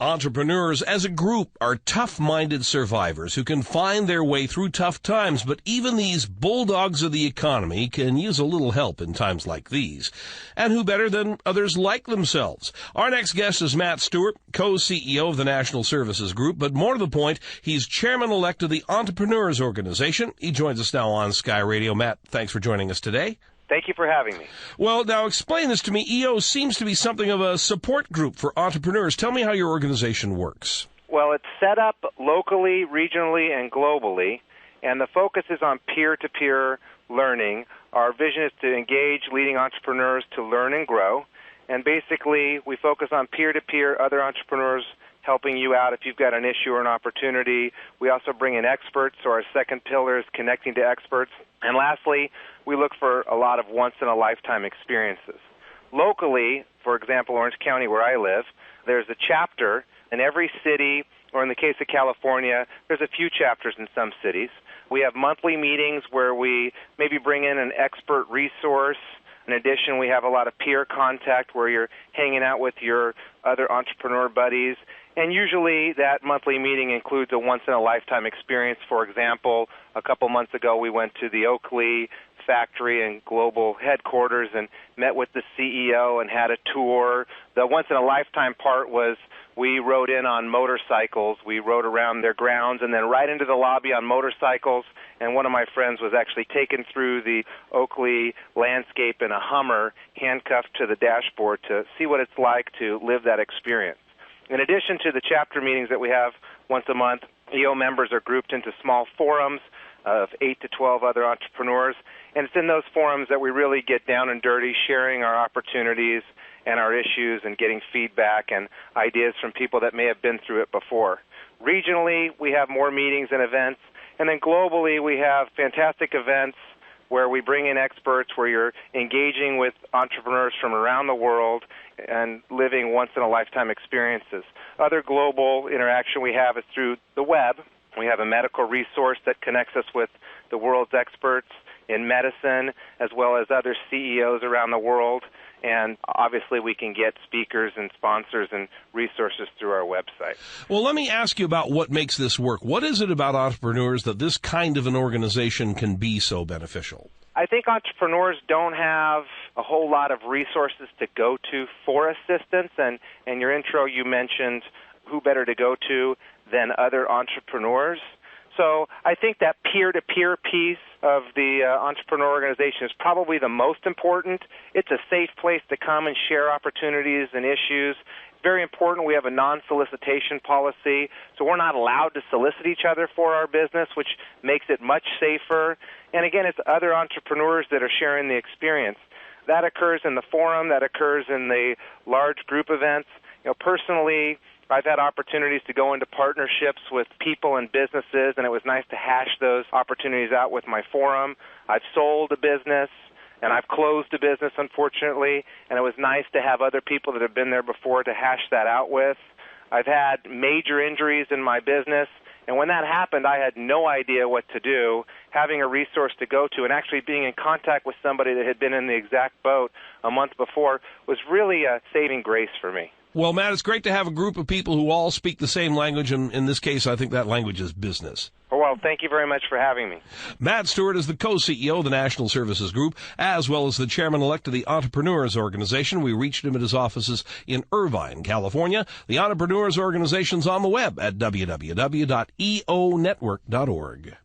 Entrepreneurs as a group are tough-minded survivors who can find their way through tough times, but even these bulldogs of the economy can use a little help in times like these. And who better than others like themselves? Our next guest is Matt Stewart, co-CEO of the National Services Group, but more to the point, he's chairman-elect of the Entrepreneurs Organization. He joins us now on Sky Radio. Matt, thanks for joining us today. Thank you for having me. Well, now explain this to me. EO seems to be something of a support group for entrepreneurs. Tell me how your organization works. Well, it's set up locally, regionally, and globally, and the focus is on peer-to-peer learning. Our vision is to engage leading entrepreneurs to learn and grow, and basically we focus on peer-to-peer, other entrepreneurs helping you out if you've got an issue or an opportunity. We also bring in experts, so our second pillar is connecting to experts. And lastly, we look for a lot of once-in-a-lifetime experiences. Locally, for example, Orange County, where I live, there's a chapter in every city, or in the case of California, there's a few chapters in some cities. We have monthly meetings where we maybe bring in an expert resource. In addition, we have a lot of peer contact where you're hanging out with your other entrepreneur buddies. And usually that monthly meeting includes a once-in-a-lifetime experience. For example, a couple months ago we went to the Oakley factory and global headquarters and met with the CEO and had a tour. The once-in-a-lifetime part was we rode in on motorcycles. We rode around their grounds and then right into the lobby on motorcycles. And one of my friends was actually taken through the Oakley landscape in a Hummer, handcuffed to the dashboard to see what it's like to live that experience. In addition to the chapter meetings that we have once a month, EO members are grouped into small forums of 8 to 12 other entrepreneurs, and it's in those forums that we really get down and dirty, sharing our opportunities and our issues and getting feedback and ideas from people that may have been through it before. Regionally, we have more meetings and events, and then globally, we have fantastic events where we bring in experts, where you're engaging with entrepreneurs from around the world and living once-in-a-lifetime experiences. Other global interaction we have is through the web. We have a medical resource that connects us with the world's experts in medicine, as well as other CEOs around the world. And obviously we can get speakers and sponsors and resources through our website. Well, let me ask you about what makes this work. What is it about entrepreneurs that this kind of an organization can be so beneficial? I think entrepreneurs don't have a whole lot of resources to go to for assistance. And in your intro, you mentioned who better to go to than other entrepreneurs. So I think that peer-to-peer piece of the entrepreneur organization is probably the most important. It's a safe place to come and share opportunities and issues. Very important, we have a non-solicitation policy, so we're not allowed to solicit each other for our business, which makes it much safer. And again, it's other entrepreneurs that are sharing the experience. That occurs in the forum, that occurs in the large group events. Personally, I've had opportunities to go into partnerships with people and businesses, and it was nice to hash those opportunities out with my forum. I've sold a business, and I've closed a business, unfortunately, and it was nice to have other people that have been there before to hash that out with. I've had major injuries in my business, and when that happened, I had no idea what to do. Having a resource to go to and actually being in contact with somebody that had been in the exact boat a month before was really a saving grace for me. Well, Matt, it's great to have a group of people who all speak the same language, and in this case, I think that language is business. Well, thank you very much for having me. Matt Stewart is the co-CEO of the National Services Group, as well as the chairman-elect of the Entrepreneurs Organization. We reached him at his offices in Irvine, California. The Entrepreneurs Organization's on the web at www.eonetwork.org.